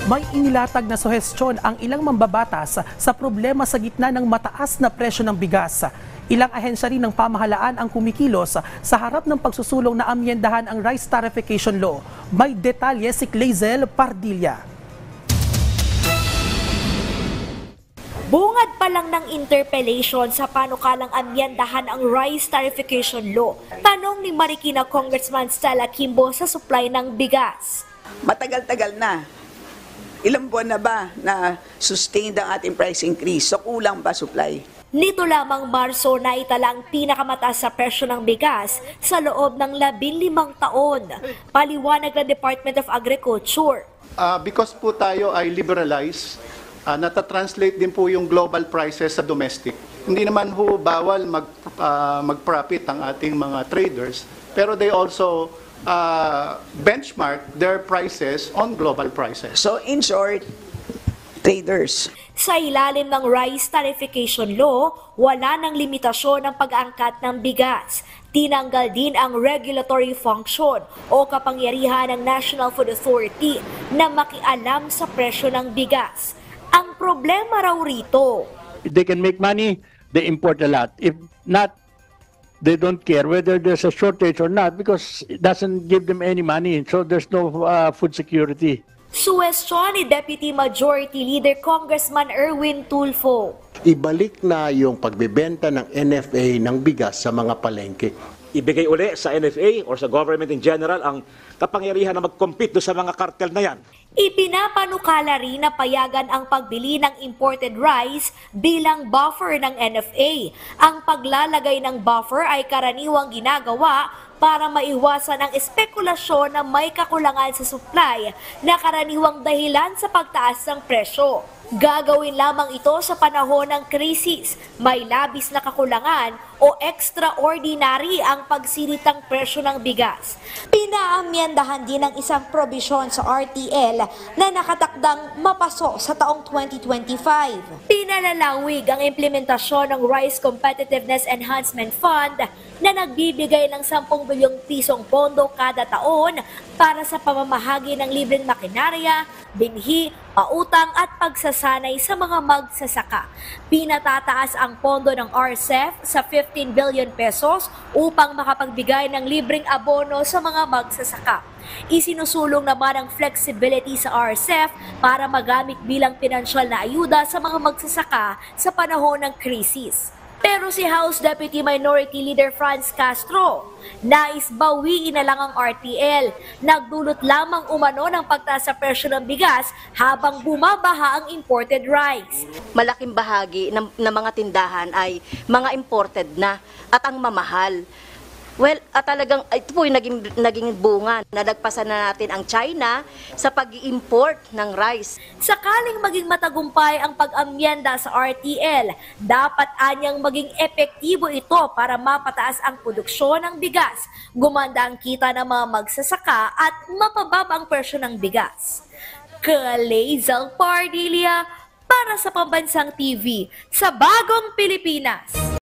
May inilatag na suhestyon ang ilang mambabatas sa problema sa gitna ng mataas na presyo ng bigas. Ilang ahensya rin ng pamahalaan ang kumikilos sa harap ng pagsusulong na amyendahan ang Rice Tarification Law. May detalye si Clazel Pardilla. Bungad pa lang ng interpellation sa panukalang amyendahan ang Rice Tarification Law. Tanong ni Marikina Congressman Stella Kimbo sa supply ng bigas. Matagal-tagal na. Ilang buwan na ba na sustained ang ating price increase? So kulang ba supply? Nito lamang Marso na itala ang pinakamataas sa presyo ng bigas sa loob ng 15 taon. Paliwanag ng Department of Agriculture. Because po tayo ay liberalize, natatranslate din po yung global prices sa domestic. Hindi naman po bawal mag-profit ang ating mga traders, pero they also benchmark their prices on global prices. So in short, traders. Sa ilalim ng Rice Tarification Law, wala ng limitasyon ang pag-aangkat ng bigas. Tinanggal din ang regulatory function o kapangyarihan ng National Food Authority na makialam sa presyo ng bigas. Ang problema raw rito, if they can make money, they import a lot. If not, they don't care whether there's a shortage or not because it doesn't give them any money. So there's no food security. suwestyon ni Deputy Majority Leader Congressman Erwin Tulfo. Ibalik na yung pagbebenta ng NFA ng bigas sa mga palengke. Ibigay uli sa NFA or sa government in general ang kapangyarihan na mag-compete sa mga kartel na yan. Ipinapanukala rin na payagan ang pagbili ng imported rice bilang buffer ng NFA. Ang paglalagay ng buffer ay karaniwang ginagawa para maiwasan ang espekulasyon na may kakulangan sa supply na karaniwang dahilan sa pagtaas ng presyo. Gagawin lamang ito sa panahon ng krisis, may labis na kakulangan o extraordinary ang pagsilitang presyo ng bigas. Pinaamyendahan din ang isang probisyon sa RTL na nakatakdang mapaso sa taong 2025. Pinalalawig ang implementasyon ng Rice Competitiveness Enhancement Fund na nagbibigay ng 10 bilyong pisong pondo kada taon para sa pamamahagi ng libreng makinarya, binhi, pautang at pagsasanay sa mga magsasaka. Pinatataas ang pondo ng RCEF sa 15 billion pesos upang makapagbigay ng libreng abono sa mga magsasaka. Isinusulong naman ang flexibility sa RCEF para magamit bilang pinansyal na ayuda sa mga magsasaka sa panahon ng krisis. Pero si House Deputy Minority Leader Franz Castro, nais bawiin na lang ang RTL. Nagdulot lamang umano ng pagtaas sa presyo ng bigas habang bumabaha ang imported rice. Malaking bahagi ng mga tindahan ay mga imported na at ang mamahal. Well, talagang ito po yung naging bunga. Nadagpasan na natin ang China sa pag-i-import ng rice. Sakaling maging matagumpay ang pag-amyenda sa RTL, dapat anyang maging epektibo ito para mapataas ang produksyon ng bigas, gumanda ang kita ng mga magsasaka at mapababa ang presyo ng bigas. Clazel Pardilla para sa Pambansang TV sa Bagong Pilipinas.